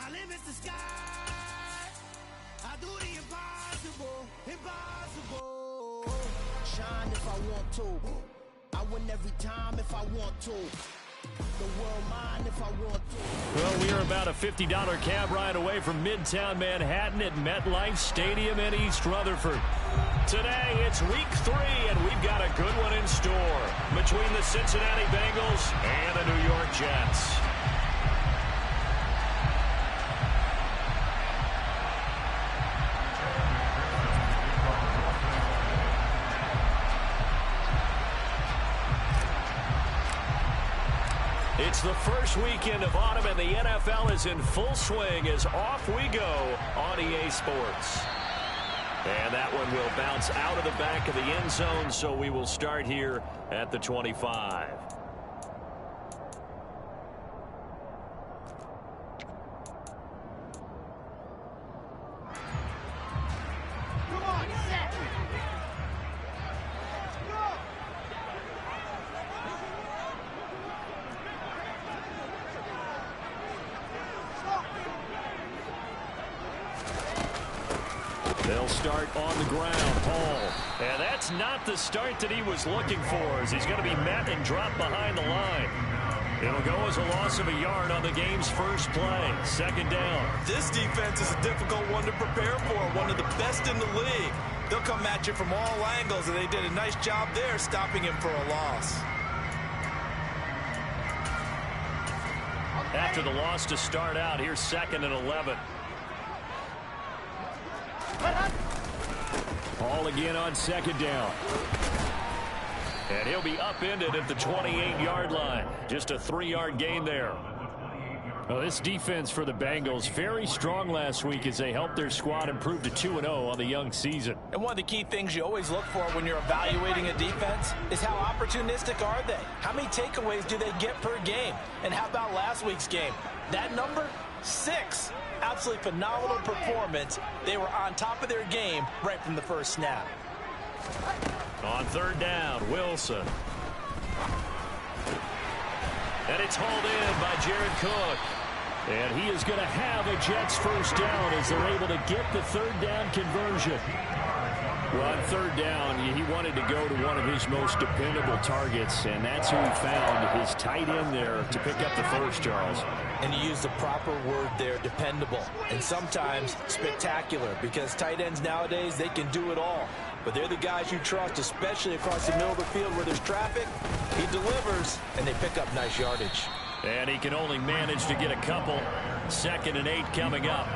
My limit's the sky. I do the impossible, impossible. Shine if I want to. I win every time if I want to. The world mine if I want to. Well, we are about a $50 cab ride away from Midtown Manhattan at MetLife Stadium in East Rutherford. Today, it's week 3, and we've got a good one in store between the Cincinnati Bengals and the New York Jets. It's the first weekend of autumn, and the NFL is in full swing as off we go on EA Sports. And that one will bounce out of the back of the end zone, so we will start here at the 25. They'll start on the ground. Hall. And that's not the start that he was looking for, as he's going to be met and dropped behind the line. It'll go as a loss of a yard on the game's first play. Second down. This defense is a difficult one to prepare for, one of the best in the league. They'll come at you from all angles, and they did a nice job there stopping him for a loss. After the loss to start out, here's 2nd and 11. Hall again on 2nd down. And he'll be upended at the 28-yard line. Just a 3-yard gain there. Well, this defense for the Bengals, very strong last week as they helped their squad improve to 2-0 on the young season. And one of the key things you always look for when you're evaluating a defense is how opportunistic are they? How many takeaways do they get per game? And how about last week's game? That number? 6. Absolutely phenomenal performance. They were on top of their game right from the first snap. On 3rd down, Wilson. And it's hauled in by Jared Cook. And he is going to have a Jets first down as they're able to get the 3rd down conversion. Well, on 3rd down, he wanted to go to one of his most dependable targets, and that's who he found, his tight end there, to pick up the first, Charles. And he used the proper word there, dependable, and sometimes spectacular, because tight ends nowadays, they can do it all. But they're the guys you trust, especially across the middle of the field where there's traffic. He delivers, and they pick up nice yardage. And he can only manage to get a couple. 2nd and 8 coming up.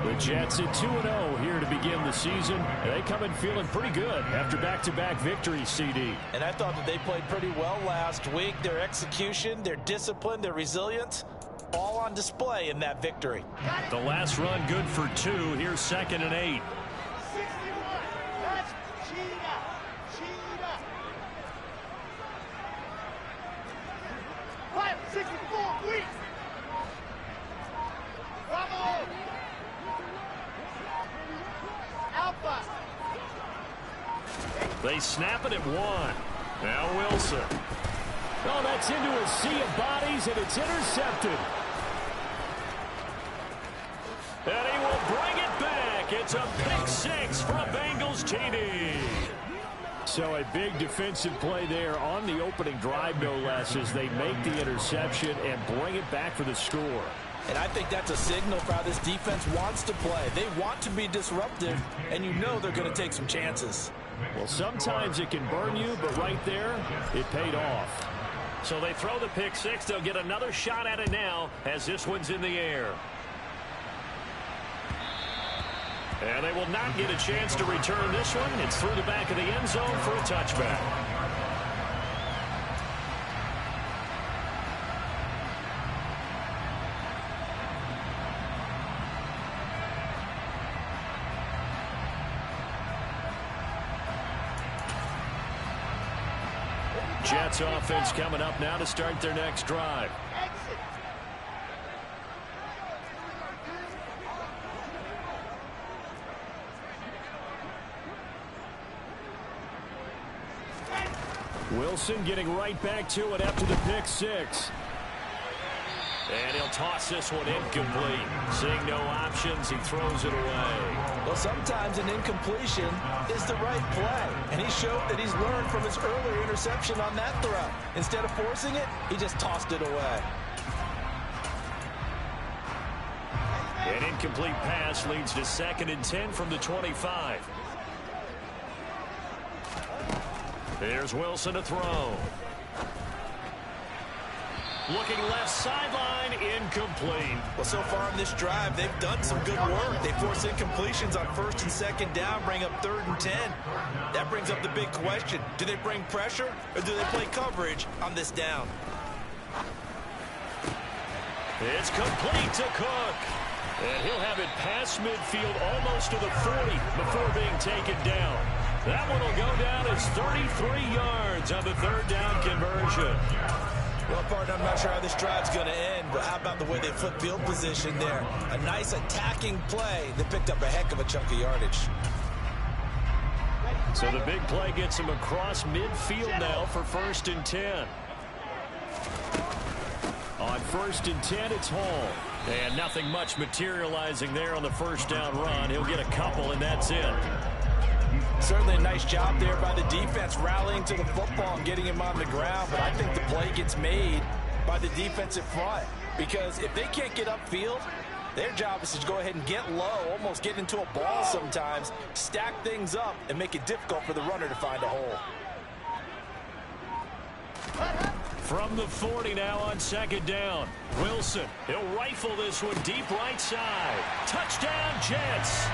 The Jets at 2-0 here to begin the season. They come in feeling pretty good after back-to-back victories, CD. And I thought that they played pretty well last week. Their execution, their discipline, their resilience, all on display in that victory. The last run good for 2. Here's 2nd and 8. They snap it at 1. Now Wilson. Oh, that's into a sea of bodies, and it's intercepted. And he will bring it back. It's a pick 6 from Bengals TD. So a big defensive play there on the opening drive, no less, as they make the interception and bring it back for the score. And I think that's a signal for how this defense wants to play. They want to be disruptive, and you know they're going to take some chances. Well, sometimes it can burn you, but right there, it paid off. So they throw the pick 6. They'll get another shot at it now as this one's in the air. And they will not get a chance to return this one. It's through the back of the end zone for a touchback. Jets offense coming up now to start their next drive. Wilson getting right back to it after the pick 6. And he'll toss this one incomplete. Seeing no options, he throws it away. Well, sometimes an incompletion is the right play. And he showed that he's learned from his earlier interception on that throw. Instead of forcing it, he just tossed it away. An incomplete pass leads to 2nd and 10 from the 25. There's Wilson to throw. Looking left sideline, incomplete. Well, so far in this drive, they've done some good work. They force incompletions on 1st and 2nd down, bring up 3rd and 10. That brings up the big question. Do they bring pressure or do they play coverage on this down? It's complete to Cook. And he'll have it past midfield almost to the 40 before being taken down. That one will go down as 33 yards on the 3rd down conversion. Well, partner, I'm not sure how this drive's going to end, but how about the way they flip field position there? A nice attacking play that picked up a heck of a chunk of yardage. So the big play gets him across midfield now for 1st and 10. On 1st and 10, it's Hall. And nothing much materializing there on the 1st down run. He'll get a couple, and that's it. Certainly a nice job there by the defense rallying to the football and getting him on the ground, but I think the play gets made by the defensive front because if they can't get upfield, their job is to go ahead and get low, almost get into a ball sometimes, stack things up, and make it difficult for the runner to find a hole. From the 40 now on 2nd down. Wilson, he'll rifle this one deep right side. Touchdown, Jets.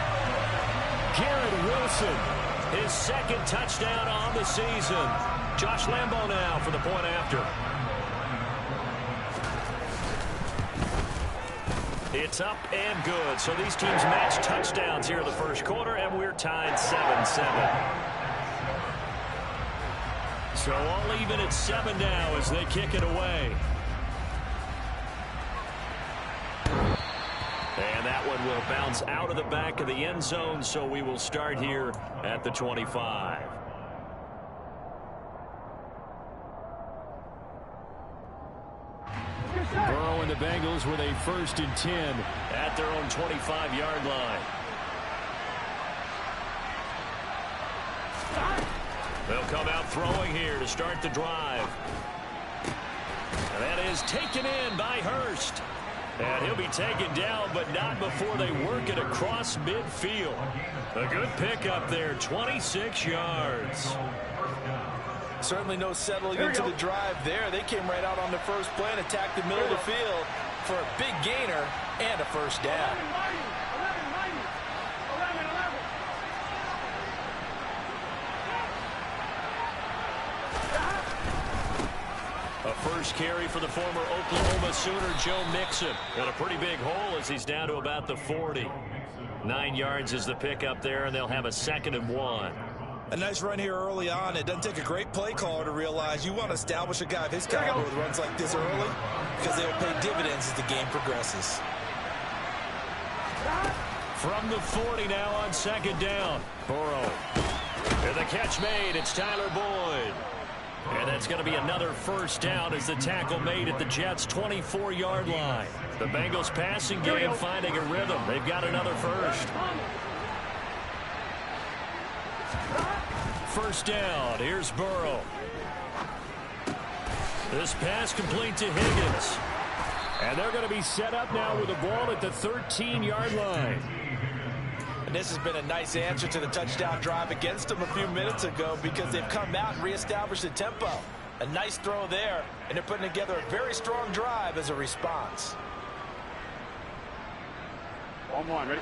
Garrett Wilson, his 2nd touchdown on the season. Josh Lambo now for the point after. It's up and good. So these teams match touchdowns here in the 1st quarter, and we're tied 7-7. So all even at 7 now as they kick it away. And that one will bounce out of the back of the end zone, so we will start here at the 25. Burrow and the Bengals with a 1st and 10 at their own 25-yard line. They'll come out throwing here to start the drive. And that is taken in by Hurst. And he'll be taken down, but not before they work it across midfield. A good pickup there, 26 yards. Certainly no settling into the drive there. They came right out on the first play and attacked the middle of the field for a big gainer and a 1st down. A 1st carry for the former Oklahoma Sooner, Joe Mixon. And a pretty big hole as he's down to about the 40. 9 yards is the pickup there, and they'll have a 2nd and 1. A nice run here early on. It doesn't take a great play caller to realize you want to establish a guy of his caliber with runs like this early because they will pay dividends as the game progresses. From the 40 now on 2nd down. Burrow. And the catch made. It's Tyler Boyd. And that's going to be another 1st down as the tackle made at the Jets' 24-yard line. The Bengals passing game finding a rhythm. They've got another 1st. 1st down. Here's Burrow. This pass complete to Higgins. And they're going to be set up now with the ball at the 13-yard line. And this has been a nice answer to the touchdown drive against them a few minutes ago because they've come out and reestablished the tempo. A nice throw there, and they're putting together a very strong drive as a response.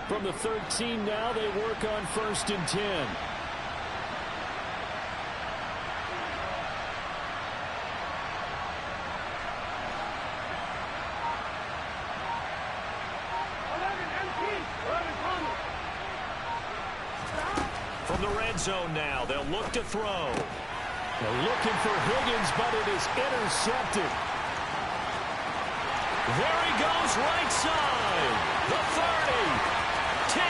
From the 13 now, they work on 1st and 10. From the red zone now, they'll look to throw. They're looking for Higgins, but it is intercepted. There he goes, right side. The 30, 10,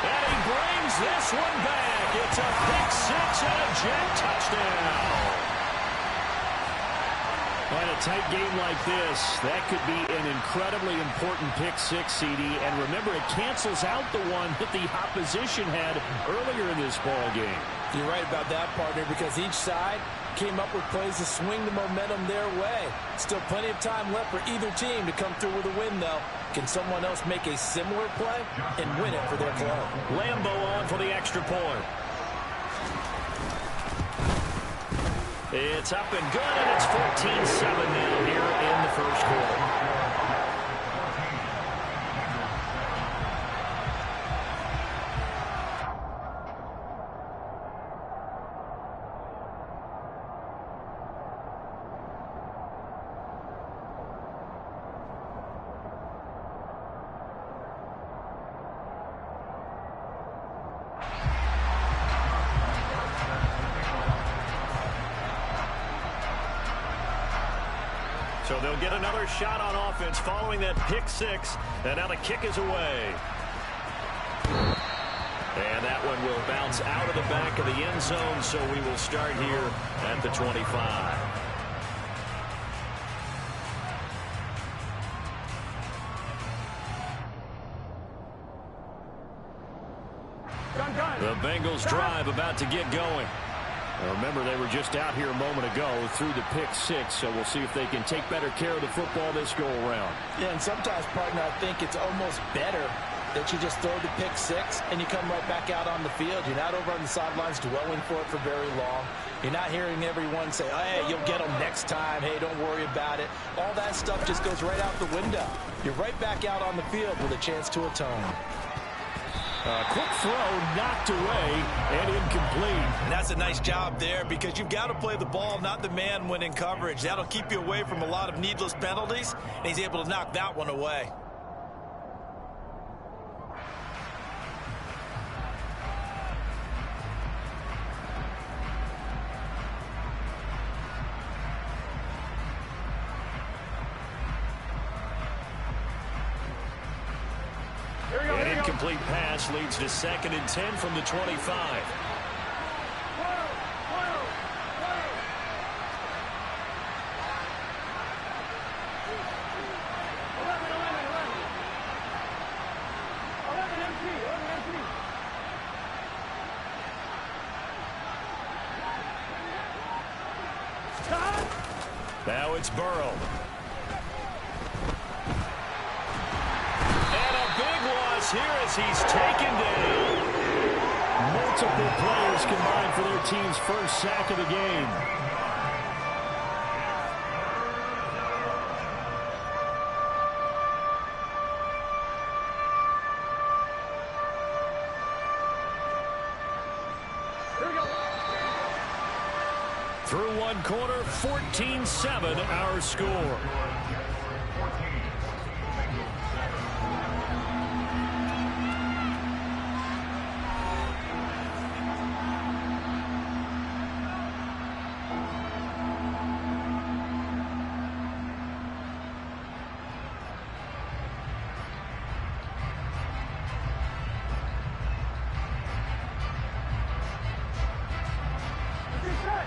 and he brings this one back. It's a pick 6 and a Jet touchdown. Quite a a tight game like this, that could be an incredibly important pick six, CD. And remember, it cancels out the one that the opposition had earlier in this ball game. You're right about that, partner, because each side came up with plays to swing the momentum their way. Still plenty of time left for either team to come through with a win, though. Can someone else make a similar play and win it for their club? Lambo on for the extra point. It's up and good, and it's 14-7 now here in the first quarter. So they'll get another shot on offense following that pick six. And now the kick is away. And that one will bounce out of the back of the end zone. So we will start here at the 25. The Bengals drive about to get going. Now remember, they were just out here a moment ago through the pick six, so we'll see if they can take better care of the football this go-around. Yeah, and sometimes, partner, I think it's almost better that you just throw the pick six and you come right back out on the field. You're not over on the sidelines dwelling for it for very long. You're not hearing everyone say, hey, you'll get them next time. Hey, don't worry about it. All that stuff just goes right out the window. You're right back out on the field with a chance to atone. Quick throw knocked away and incomplete. And that's a nice job there because you've got to play the ball, not the man when in coverage. That'll keep you away from a lot of needless penalties, and he's able to knock that one away. An incomplete pass leads to 2nd and 10 from the 25. Now it's Burrow. Here as he's taken down. Multiple players combined for their team's first sack of the game. Here we go. Through one quarter, 14-7 our score.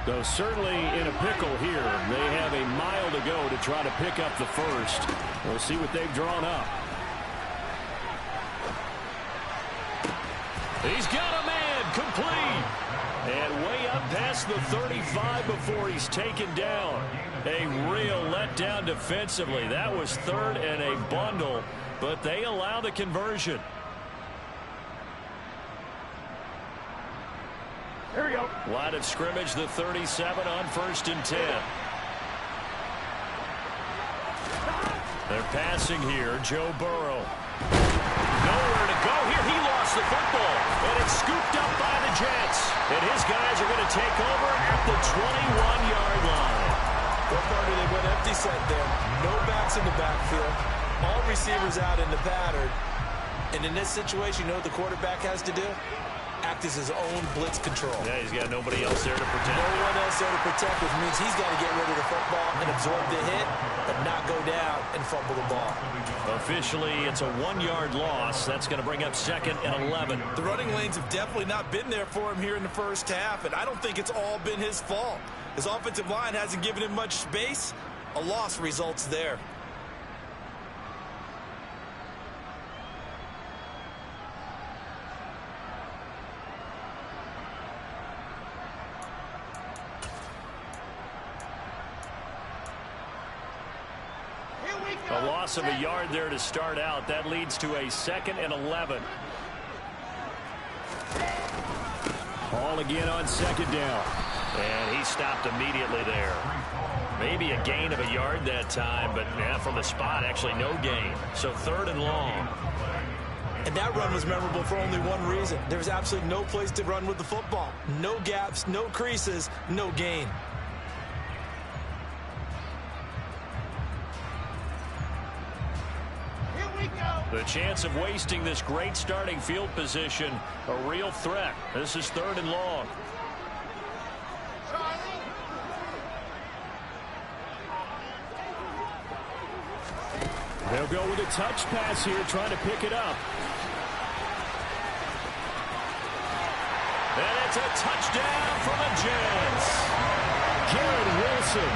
So certainly in a pickle here. They have a mile to go to try to pick up the first. We'll see what they've drawn up. He's got a man complete. And way up past the 35 before he's taken down. A real letdown defensively. That was 3rd and a bundle, but they allow the conversion. Here we go. Line of scrimmage, the 37 on 1st and 10. They're passing here. Joe Burrow. Nowhere to go here. He lost the football. And it's scooped up by the Jets. And his guys are going to take over at the 21-yard line. What part do they went empty set there? No backs in the backfield. All receivers out in the pattern. And in this situation, you know what the quarterback has to do? Act as his own blitz control. Yeah, he's got nobody else there to protect. No one else there to protect, which means he's got to get rid of the football and absorb the hit, but not go down and fumble the ball. Officially, it's a 1-yard loss. That's going to bring up 2nd and 11. The running lanes have definitely not been there for him here in the first half, and I don't think it's all been his fault. His offensive line hasn't given him much space, A loss results there. A loss of a yard there to start out. That leads to a 2nd and 11. Ball again on 2nd down. And he stopped immediately there. Maybe a gain of a yard that time, but from the spot, actually no gain. So 3rd and long. And that run was memorable for only one reason. There was absolutely no place to run with the football. No gaps, no creases, no gain. The chance of wasting this great starting field position, a real threat. This is 3rd and long. They'll go with a touch pass here, trying to pick it up. And it's a touchdown for the Jets. Garrett Wilson.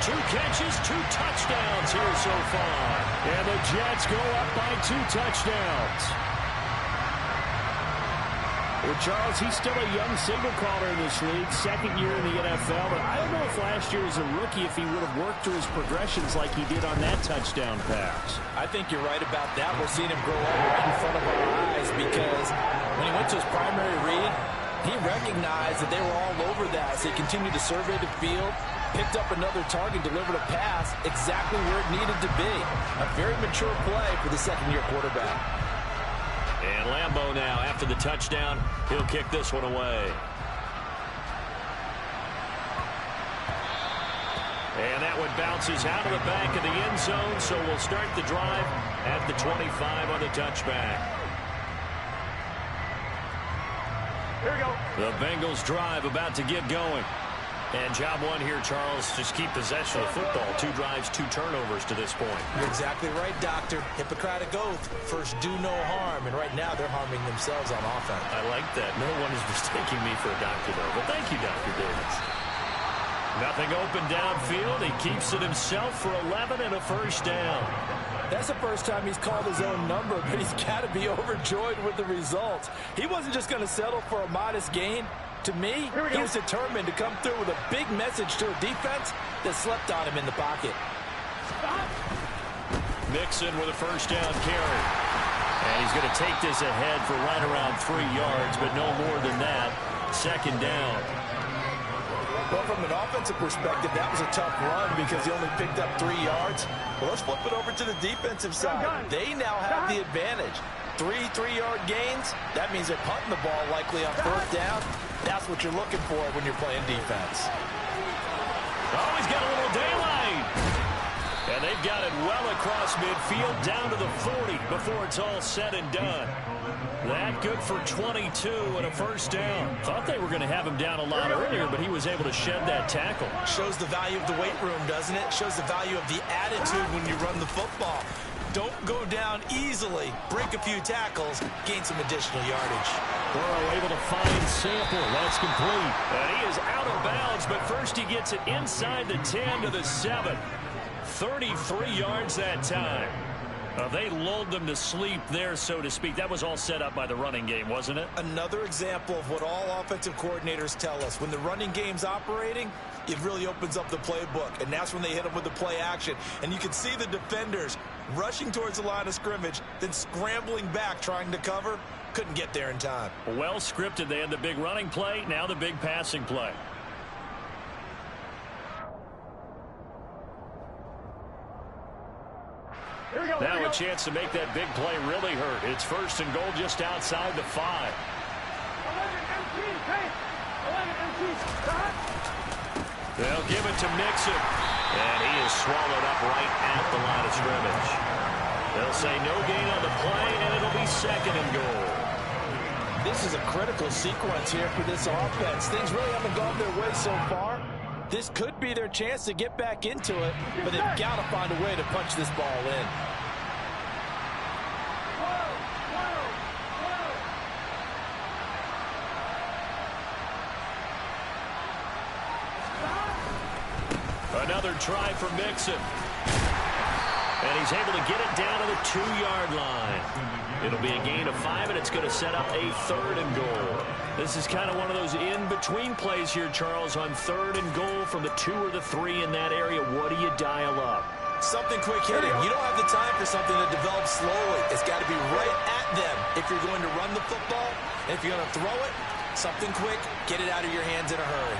2 catches, 2 touchdowns here so far. And the Jets go up by 2 touchdowns. Well, Charles, he's still a young signal caller in this league, 2nd year in the NFL. But I don't know if last year as a rookie, if he would have worked through his progressions like he did on that touchdown pass. I think you're right about that. We're seeing him grow up right in front of our eyes because when he went to his primary read, he recognized that they were all over that. So he continued to survey the field, picked up another target, delivered a pass exactly where it needed to be. A very mature play for the 2nd-year quarterback. And Lambeau now, after the touchdown, he'll kick this one away. And that one bounces out of the back of the end zone, so we'll start the drive at the 25 on the touchback. Here we go. The Bengals drive about to get going. And job one here, Charles, just keep possession of the football. 2 drives, 2 turnovers to this point. You're exactly right, Doctor. Hippocratic oath. First, do no harm. And right now, they're harming themselves on offense. I like that. No one is mistaking me for a doctor, though. But thank you, Dr. Davis. Nothing open downfield. He keeps it himself for 11 and a 1st down. That's the first time he's called his own number, but he's got to be overjoyed with the results. He wasn't just going to settle for a modest gain. To me, he was determined to come through with a big message to a defense that slept on him in the pocket. Mixon with a 1st down carry. And he's going to take this ahead for right around 3 yards, but no more than that. 2nd down. Well, from an offensive perspective, that was a tough run because he only picked up 3 yards. Well, let's flip it over to the defensive side. They now have the advantage. 3 3-yard gains. That means they're punting the ball likely on 4th down. That's what you're looking for when you're playing defense. Oh, he's got a little daylight. And they've got it well across midfield down to the 40 before it's all said and done. That good for 22 and a 1st down. Thought they were going to have him down a lot earlier, but he was able to shed that tackle. Shows the value of the weight room, doesn't it? Shows the value of the attitude when you run the football. Don't go down easily. Break a few tackles. Gain some additional yardage. Burrow able to find Sample. That's complete. And he is out of bounds, but first he gets it inside the 10 to the 7. 33 yards that time. They lulled them to sleep there, so to speak. That was all set up by the running game, wasn't it? Another example of what all offensive coordinators tell us. When the running game's operating, it really opens up the playbook. And that's when they hit them with the play action. And you can see the defenders rushing towards the line of scrimmage, then scrambling back trying to cover. Couldn't get there in time. Well scripted. They had the big running play, now the big passing play. Now a chance to make that big play really hurt. It's 1st and goal just outside the 5. They'll give it to Mixon. And he is swallowed up right at the line of scrimmage. They'll say no gain on the play, and it'll be 2nd and goal. This is a critical sequence here for this offense. Things really haven't gone their way so far. This could be their chance to get back into it, but they've got to find a way to punch this ball in. A Another try for Mixon. And he's able to get it down to the 2-yard line. It'll be a gain of 5, and it's going to set up a 3rd and goal. This is kind of one of those in-between plays here, Charles, on 3rd and goal from the 2 or the 3 in that area. What do you dial up? Something quick hitting. You don't have the time for something that develops slowly. It's got to be right at them if you're going to run the football. And if you're going to throw it, something quick, get it out of your hands in a hurry.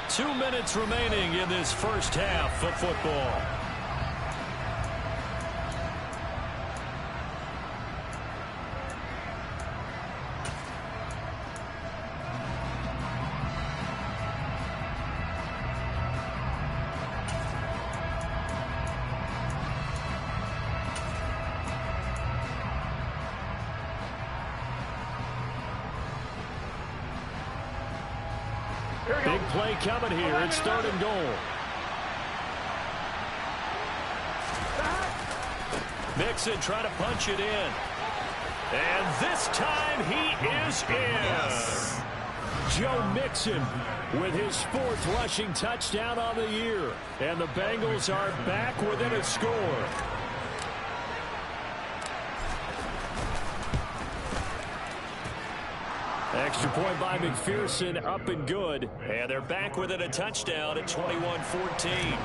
2 minutes remaining in this first half of football. Big play coming here. It's 3rd and goal. Mixon trying to punch it in. And this time he is in. Yes. Joe Mixon with his 4th rushing touchdown on the year. And the Bengals are back within a score. Extra point by McPherson, up and good. And they're back within a touchdown at 21-14.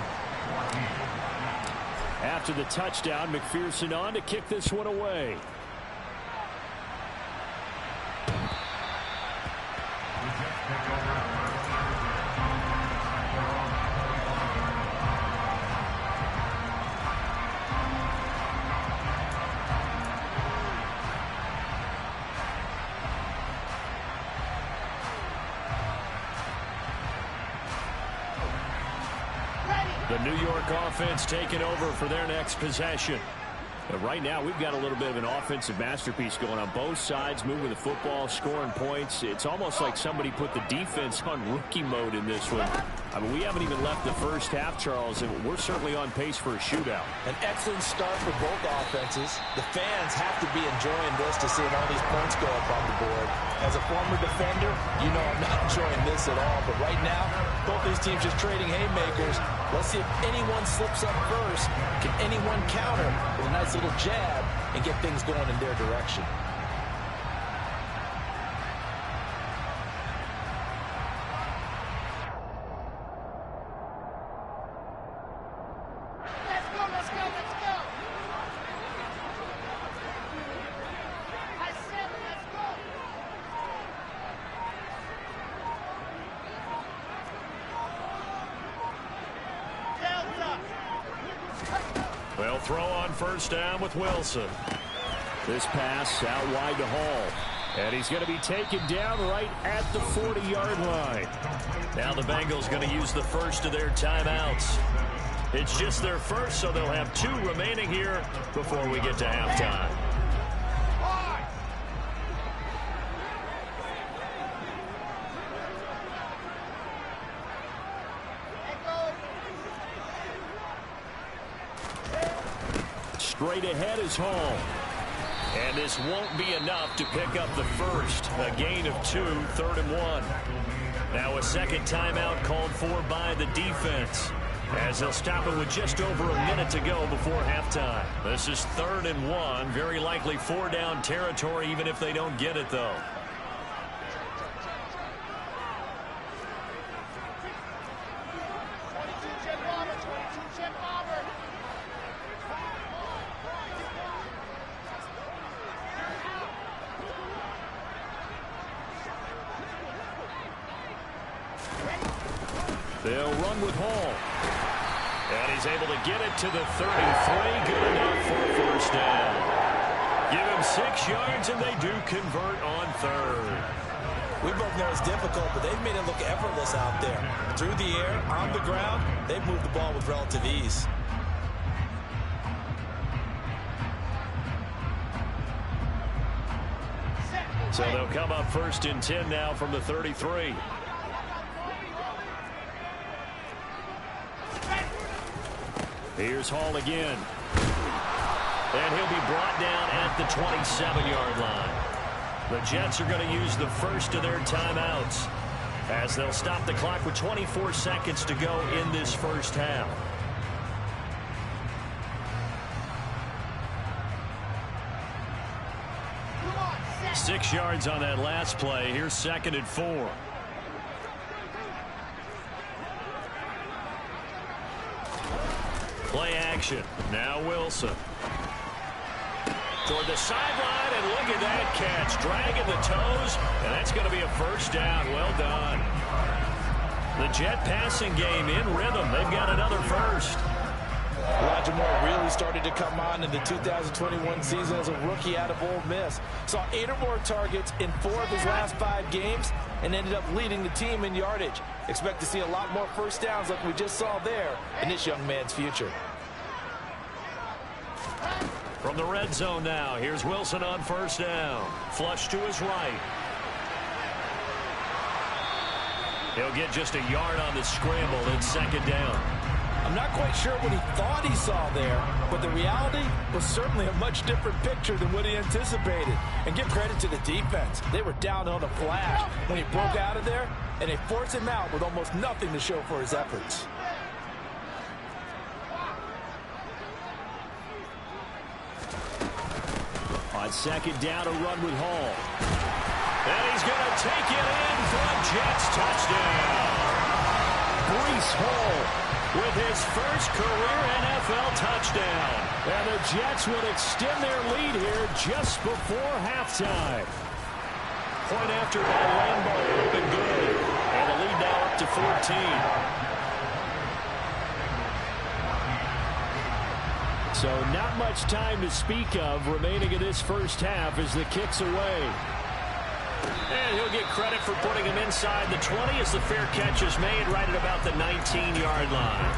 After the touchdown, McPherson on to kick this one away. The New York offense taking over for their next possession. But right now, we've got a little bit of an offensive masterpiece going on both sides, moving the football, scoring points. It's almost like somebody put the defense on rookie mode in this one. I mean, we haven't even left the first half, Charles, and we're certainly on pace for a shootout. An excellent start for both offenses. The fans have to be enjoying this to see all these points go up on the board. As a former defender, you know I'm not enjoying this at all. But right now, both these teams just trading haymakers. Let's see if anyone slips up first. Can anyone counter with a nice little jab and get things going in their direction? They'll throw on first down with Wilson. This pass out wide to Hall. And he's going to be taken down right at the 40-yard line. Now the Bengals going to use the first of their timeouts. It's just their first, so they'll have 2 remaining here before we get to halftime. Straight ahead is Hall. And this won't be enough to pick up the first. A gain of 2, 3rd and 1. Now a second timeout called for by the defense, as they'll stop it with just over a minute to go before halftime. This is 3rd and 1. Very likely 4-down territory, even if they don't get it, though. They'll run with Hall. And he's able to get it to the 33. Good enough for a first down. Give him 6 yards, and they do convert on 3rd. We both know it's difficult, but they've made it look effortless out there. Through the air, on the ground, they've moved the ball with relative ease. So they'll come up 1st and 10 now from the 33. Here's Hall again. And he'll be brought down at the 27-yard line. The Jets are going to use the first of their timeouts. as they'll stop the clock with 24 seconds to go in this first half. Come on, 6 yards on that last play. Here's 2nd and 4. Play action. Now Wilson. Toward the sideline, and look at that catch. Dragging the toes, and that's going to be a first down. Well done. The Jet passing game in rhythm. They've got another first. Roger Moore really started to come on in the 2021 season as a rookie out of Ole Miss. Saw 8 or more targets in 4 of his last 5 games and ended up leading the team in yardage. Expect to see a lot more first downs like we just saw there in this young man's future. From the red zone now, here's Wilson on first down. Flush to his right. He'll get just a yard on the scramble in 2nd down. I'm not quite sure what he thought he saw there, but the reality was certainly a much different picture than what he anticipated. And give credit to the defense. They were down on a flash when he broke out of there, and they forced him out with almost nothing to show for his efforts. On 2nd down, a run with Hall. And he's going to take it in for a Jets touchdown. Breece Hall with his first career NFL touchdown. And the Jets would extend their lead here just before halftime. Point after by Lambeau up and good. And the lead now up to 14. So not much time to speak of remaining in this first half as the kick's away. And he'll get credit for putting him inside the 20 as the fair catch is made right at about the 19-yard line.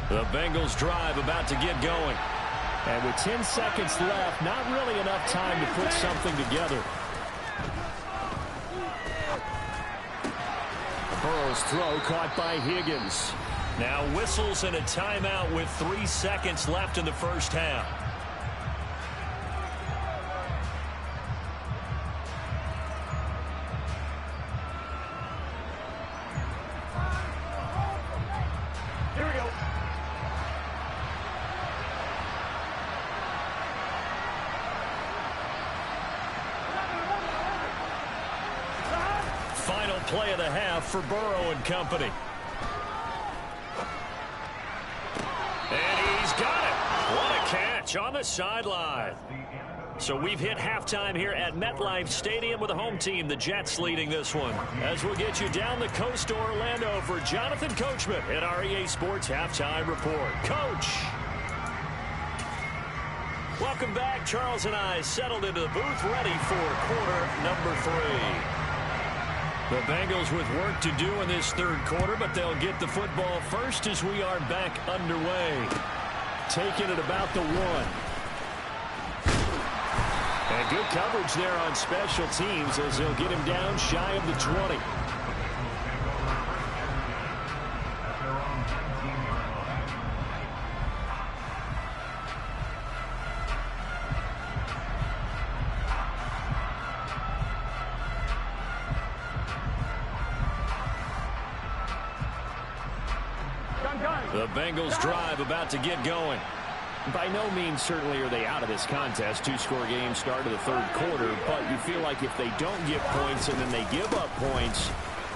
The Bengals drive about to get going. And with 10 seconds left, not really enough time to put something together. Burrow's throw caught by Higgins. Now whistles and a timeout with 3 seconds left in the first half. Final play of the half for Burrow and company. And he's got it. What a catch on the sideline. So we've hit halftime here at MetLife Stadium with the home team, the Jets, leading this one. As we'll get you down the coast to Orlando for Jonathan Coachman at our EA Sports Halftime Report. Coach. Welcome back. Charles and I settled into the booth ready for quarter number 3. The Bengals with work to do in this third quarter, but they'll get the football first as we are back underway. Taking it about the 1. And good coverage there on special teams as they'll get him down shy of the 20. The Bengals drive about to get going. By no means certainly are they out of this contest. 2-score game start of the third quarter, but you feel like if they don't get points and then they give up points,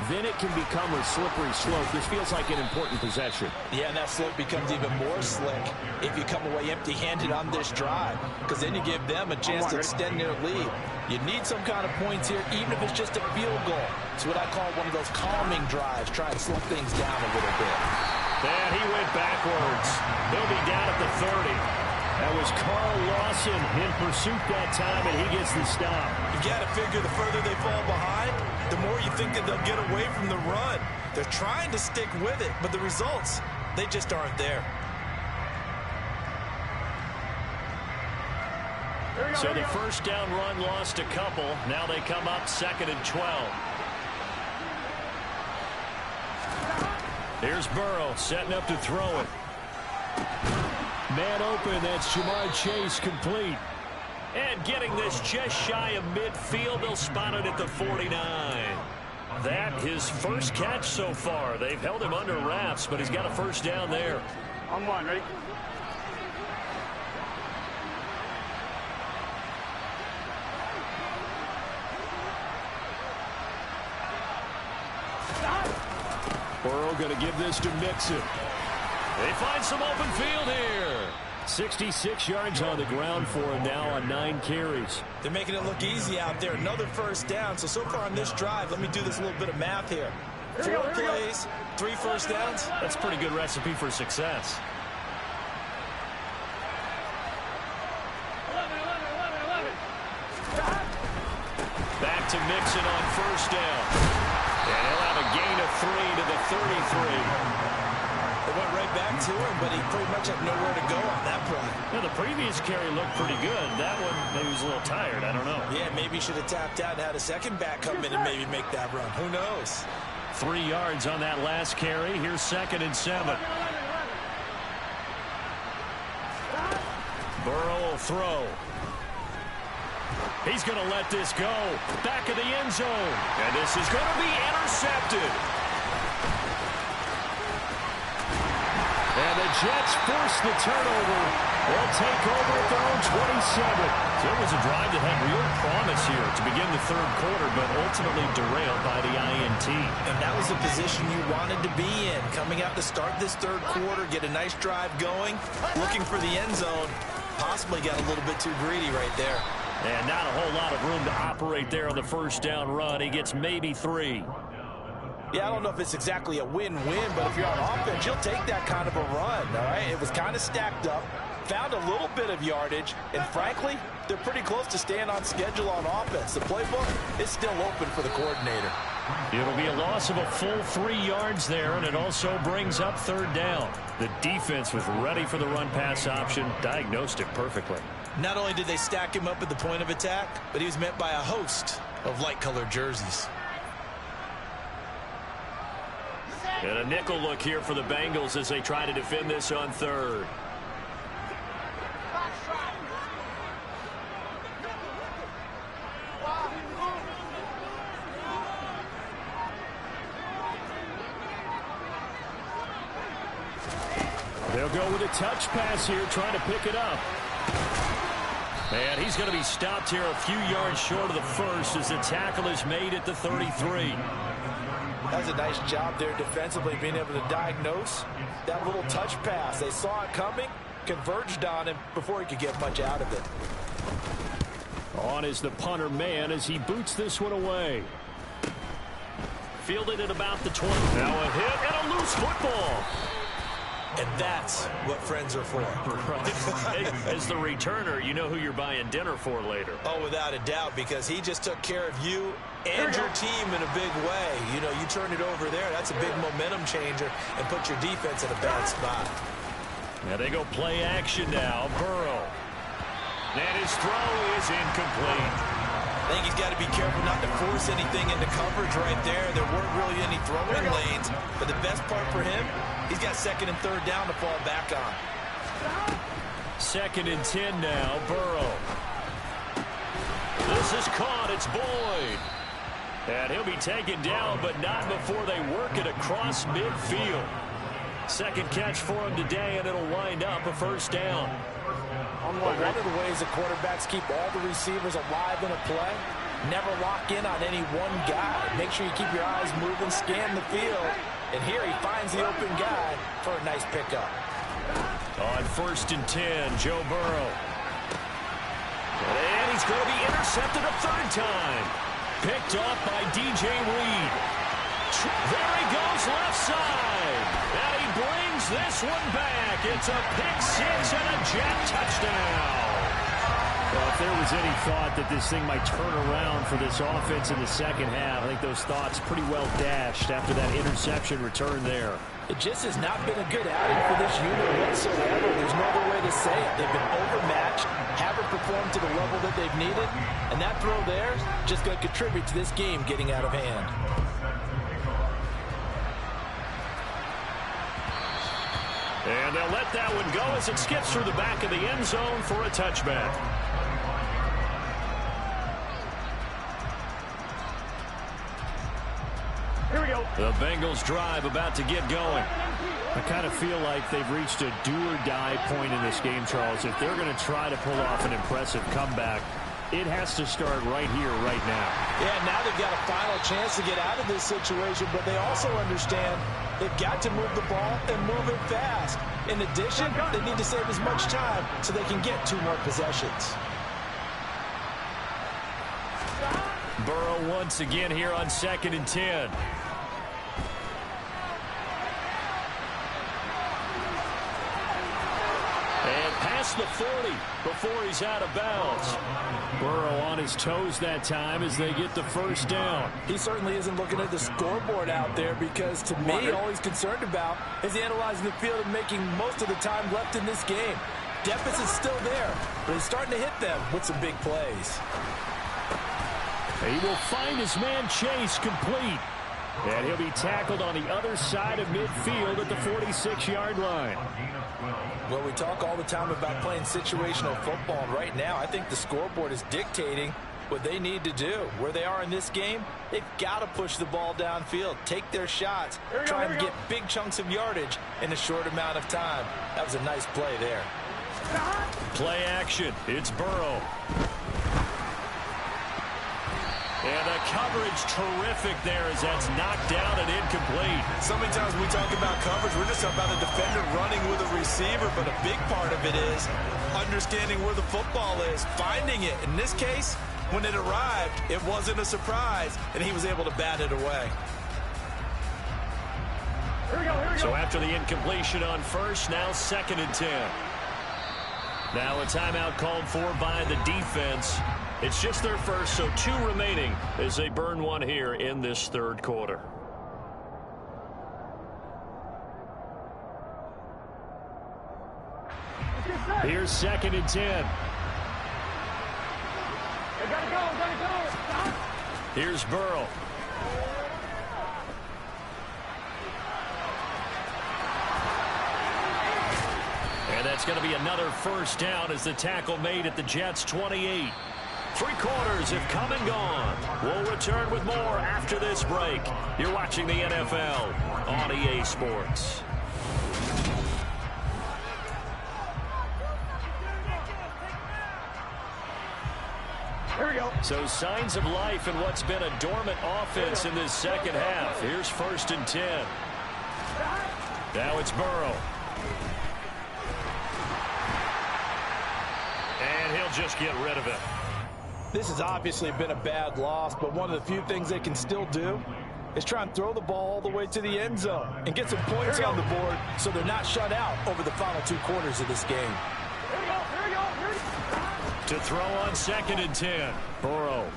then it can become a slippery slope. This feels like an important possession. Yeah, and that slope becomes even more slick if you come away empty-handed on this drive, because then you give them a chance to extend their lead. You need some kind of points here, even if it's just a field goal. It's what I call one of those calming drives. Try and slow things down a little bit. And he went backwards. He'll be down at the 30. That was Carl Lawson in pursuit that time, and he gets the stop. You got to figure the further they fall behind, the more you think that they'll get away from the run. They're trying to stick with it, but the results, they just aren't there. So the first down run lost a couple. Now they come up 2nd and 12. Here's Burrow setting up to throw it. Man open, that's Jamar Chase complete. And getting this just shy of midfield, they'll spot it at the 49. That his first catch so far. They've held him under wraps, but he's got a first down there. On one, ready? Burrow going to give this to Mixon. They find some open field here. 66 yards on the ground for him now on 9 carries. They're making it look easy out there. Another first down. So far on this drive, let me do this little bit of math here. 4 plays, 3 first downs. That's a pretty good recipe for success. 11. Back to Mixon on first down. And he'll have a gain of 3 to the 33. They went right back to him, but he pretty much had nowhere to go on that play. Yeah, the previous carry looked pretty good. That one, maybe he was a little tired. I don't know. Yeah, maybe he should have tapped out and had a second back come in and maybe make that run. Who knows? 3 yards on that last carry. Here's 2nd and 7. Burrow will throw. He's going to let this go. Back of the end zone. And this is going to be intercepted. And the Jets force the turnover. They'll take over at their own 27. So it was a drive that had real promise here to begin the 3rd quarter, but ultimately derailed by the INT. And that was the position you wanted to be in. Coming out to start this 3rd quarter, get a nice drive going, looking for the end zone. Possibly got a little bit too greedy right there. And not a whole lot of room to operate there on the first down run. He gets maybe 3. Yeah, I don't know if it's exactly a win-win, but if you're on offense, you'll take that kind of a run, all right? It was kind of stacked up, found a little bit of yardage, and frankly, they're pretty close to staying on schedule on offense. The playbook is still open for the coordinator. It'll be a loss of a full 3 yards there, and it also brings up 3rd down. The defense was ready for the run-pass option, diagnosed it perfectly. Not only did they stack him up at the point of attack, but he was met by a host of light-colored jerseys. And a nickel look here for the Bengals as they try to defend this on 3rd. They'll go with a touch pass here, trying to pick it up. And he's going to be stopped here a few yards short of the first as the tackle is made at the 33. That was a nice job there defensively, being able to diagnose that little touch pass. They saw it coming, converged on him before he could get much out of it. On is the punter man as he boots this one away. Fielded at about the 20. Now a hit and a loose football. And that's what friends are for. Right. As the returner, you know who you're buying dinner for later. Oh, without a doubt, because he just took care of you and your team in a big way. You know, you turn it over there, that's a big momentum changer, and put your defense in a bad spot. Now they go play action now. Burrow. And his throw is incomplete. I think he's got to be careful not to force anything into coverage right there. There weren't really any throwing lanes, but the best part for him, he's got 2nd and 3rd down to fall back on. 2nd and 10 now. Burrow. This is caught. It's Boyd. And he'll be taken down, but not before they work it across midfield. 2nd catch for him today, and it'll wind up a first down. One of the ways the quarterbacks keep all the receivers alive in a play, never lock in on any one guy. Make sure you keep your eyes moving, scan the field, and here he finds the open guy for a nice pickup. On 1st and 10, Joe Burrow. And he's going to be intercepted a 3rd time. Picked off by DJ Reed. There he goes left side. And he brings this one back. It's a pick-6 and a Jet touchdown. Well, if there was any thought that this thing might turn around for this offense in the 2nd half, I think those thoughts pretty well dashed after that interception return there. It just has not been a good outing for this unit whatsoever. There's no other way to say it. They've been overmatched, haven't performed to the level that they've needed, and that throw there just going to contribute to this game getting out of hand. And they'll let that one go as it skips through the back of the end zone for a touchback. Here we go. The Bengals drive about to get going. I kind of feel like they've reached a do-or-die point in this game, Charles. If they're going to try to pull off an impressive comeback, it has to start right here, right now. Yeah, now they've got a final chance to get out of this situation, but they also understand they've got to move the ball and move it fast. In addition, they need to save as much time so they can get 2 more possessions. Burrow once again here on 2nd and 10. And past the 40 before he's out of bounds. Burrow on his toes that time as they get the first down. He certainly isn't looking at the scoreboard out there because, to me, all he's concerned about is analyzing the field and making most of the time left in this game. Deficit's still there, but he's starting to hit them with some big plays. He will find his man Chase complete. And he'll be tackled on the other side of midfield at the 46-yard line. Well, we talk all the time about playing situational football, and right now I think the scoreboard is dictating what they need to do. Where they are in this game, they've got to push the ball downfield, take their shots, try and get big chunks of yardage in a short amount of time. That was a nice play there. Play action. It's Burrow. And the coverage terrific there as that's knocked down and incomplete. So many times we talk about coverage, we're just talking about a defender running with a receiver, but a big part of it is understanding where the football is, finding it. In this case, when it arrived, it wasn't a surprise, and he was able to bat it away. Here we go. So after the incompletion on first, now 2nd and 10. Now a timeout called for by the defense. It's just their first, so 2 remaining as they burn one here in this 3rd quarter. Here's 2nd and 10. Gotta go. Here's Burrow. And that's going to be another first down as the tackle made at the Jets' 28. 3 quarters have come and gone. We'll return with more after this break. You're watching the NFL on EA Sports. Here we go. So signs of life in what's been a dormant offense in this second half. Here's 1st and 10. Now it's Burrow. And he'll just get rid of it. This has obviously been a bad loss, but one of the few things they can still do is try and throw the ball all the way to the end zone and get some points on the board so they're not shut out over the final 2 quarters of this game. Here we go. To throw on 2nd and 10. Burrow.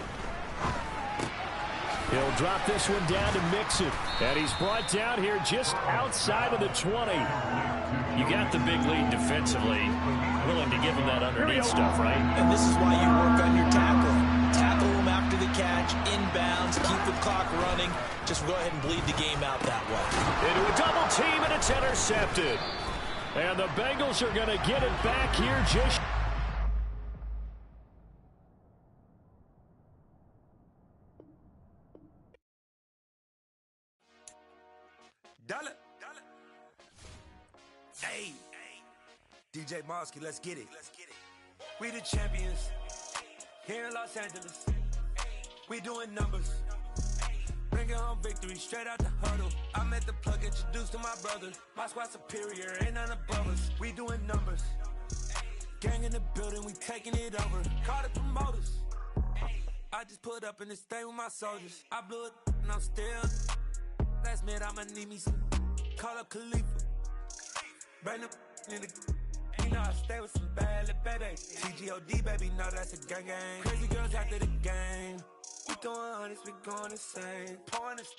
He'll drop this one down to Mixon. And he's brought down here just outside of the 20. You got the big lead defensively. Willing to give him that underneath stuff, right? And this is why you work on your tackling. Tackle him after the catch, inbounds, keep the clock running. Just go ahead and bleed the game out that way. Into a double team, and it's intercepted. And the Bengals are going to get it back here just... Dollar. Hey. DJ Mosky, let's get it. We the champions here in Los Angeles. We doing numbers. Bringing home victory straight out the huddle. I'm at the plug, introduced to my brother. My squad superior, ain't none above us. We doing numbers. Gang in the building, we taking it over. Call the promoters. I just put up in this thing with my soldiers. I blew it and I'm still. Last minute, I'ma need me some. Call up Khalifa. Bring them in the. You know I stay with some bad little baby. TGOD, baby, know that's a gang gang. Crazy girls after the game. We throwing hundreds, we going insane. Pouring this.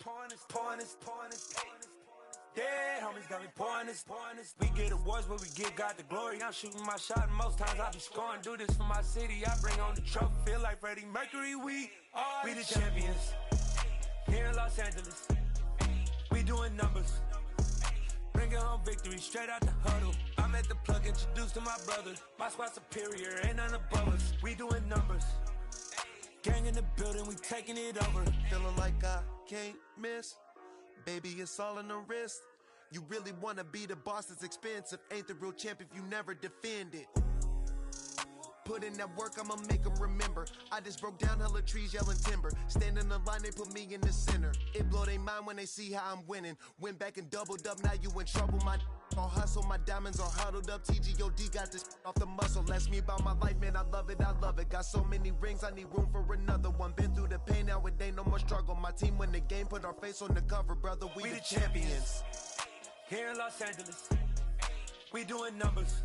Yeah, homies got me pouring this. We get awards, but we give God the glory. I'm shooting my shot, and most times I be scoring. Do this for my city, I bring on the trophy. Feel like Freddie Mercury, we the champions here in Los Angeles. We doing numbers. Bringing home victory straight out the huddle. I'm at the plug, introduced to my brothers. My squad superior, ain't none above us. We doing numbers. Gang in the building, we taking it over. Feeling like I can't miss. Baby, it's all in the wrist. You really wanna be the boss, it's expensive. Ain't the real champ if you never defend it. Put in that work, I'ma make them remember. I just broke down hella trees, yelling timber. Stand in the line, they put me in the center. It blow their mind when they see how I'm winning. Went back and doubled up, now you in trouble. My all hustle, my diamonds are huddled up. TGOD got this off the muscle. Ask me about my life, man, I love it, I love it. Got so many rings, I need room for another one. Been through the pain, now it ain't no more struggle. My team win the game, put our face on the cover, brother. We the champions. Here in Los Angeles, we doing numbers.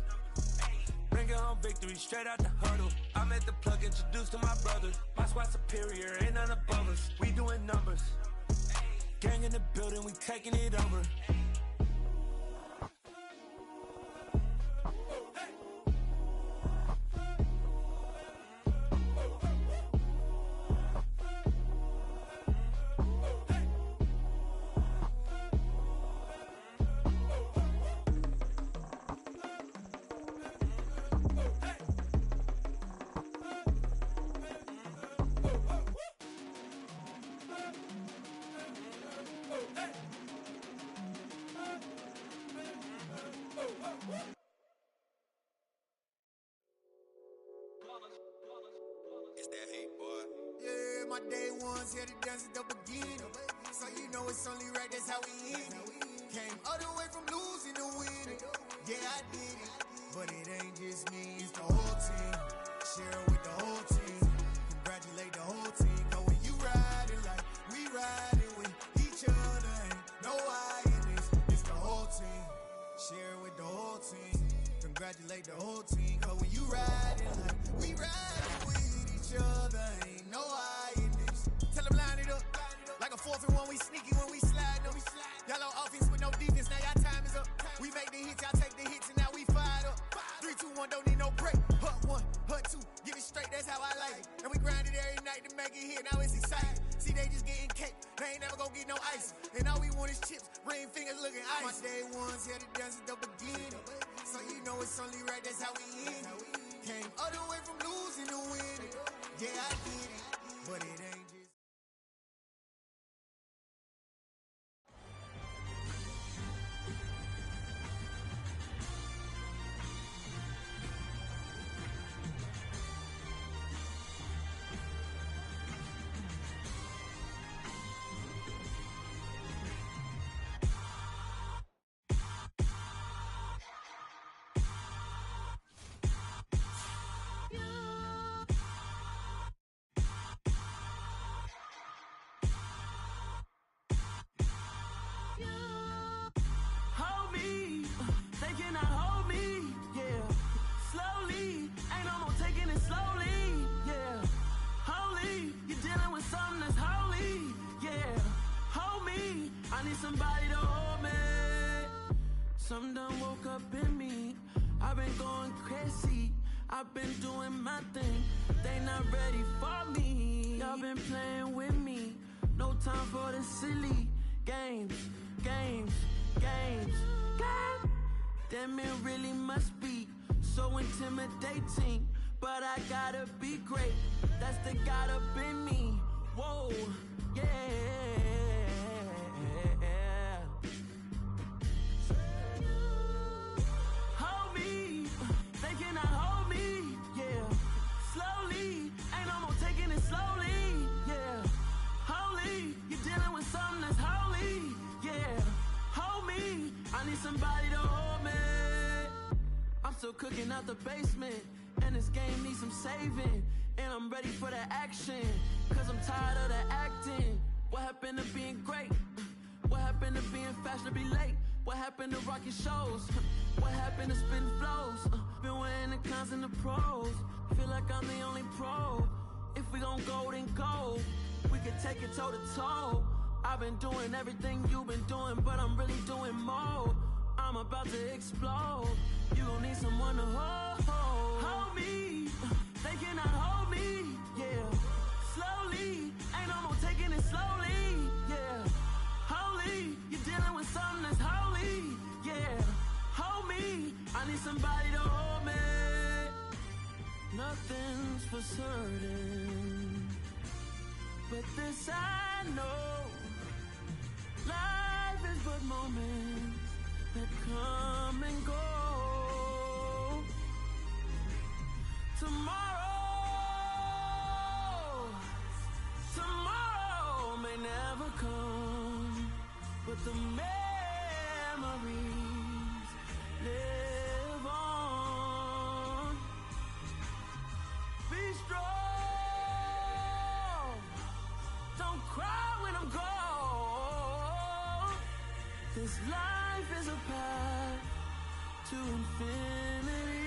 Bringing home victory straight out the huddle. I'm at the plug, introduced to my brothers. My squad superior, ain't none above us. We doing numbers. Gang in the building, we taking it over. It's that hate, boy. Yeah, my day ones here to dance at the beginning. So you know it's only right, that's how we end it. Came all the way from losing to winning. Yeah, I did it. But it ain't just me, it's the whole team. Share it with the whole team. Congratulate the whole team. Cause when you riding like we riding with each other, ain't no I in this. It's the whole team. Share it with the whole team. Congratulate the whole team. Cause when you riding like we riding with each other, ain't no I in this. Tell them line it up. Like a 4th and 1, we sneaky when we slide them. Y'all on offense with no defense, now y'all time is up. We make the hits, y'all take the hits, and now we fired up. 3, 2, 1, don't need no break. Hut 1, hut 2, get it straight, that's how I like it. And we grind it every night to make it hit, now it's exciting. See, they just getting cake, they ain't never gonna get no ice. And all we want is chips, ring fingers looking ice. My day ones here to dance at the beginning. So you know it's only right, that's how we end it. Came all the way from losing to winning. Yeah, I did it, but it ain't just. Hold me, they cannot hold me, yeah. Slowly, ain't no more taking it slowly, yeah. Holy, you're dealing with something that's holy, yeah. Hold me, I need somebody to hold me. Something done woke up in me, I've been going crazy. I've been doing my thing, they not ready for me. Y'all been playing with me, no time for the silly games. Damn, it really must be so intimidating. But I gotta be great, that's the God up in me. Whoa, yeah. Hold me, they cannot hold me, yeah. Slowly, ain't no more taking it slowly, yeah. Holy, you're dealing with something that's holy, yeah. Hold me, I need somebody to hold me. I'm still cooking out the basement, and this game needs some saving. And I'm ready for the action, cause I'm tired of the acting. What happened to being great? What happened to being fashionably late? What happened to rocking shows? What happened to spitting flows? Been wearing the cons and the pros. Feel like I'm the only pro. If we gon' go, then go. We could take it toe to toe. I've been doing everything you've been doing, but I'm really doing more. I'm about to explode. You gon' need someone to hold. Hold me, they cannot hold me, yeah. Slowly, ain't no more taking it slowly, yeah. Holy, you're dealing with something that's holy, yeah. somebody to hold me. Nothing's for certain, but this I know. Life is but moments that come and go. Tomorrow may never come, but the memories live on. Be strong, don't cry when I'm gone. This life is a path to infinity.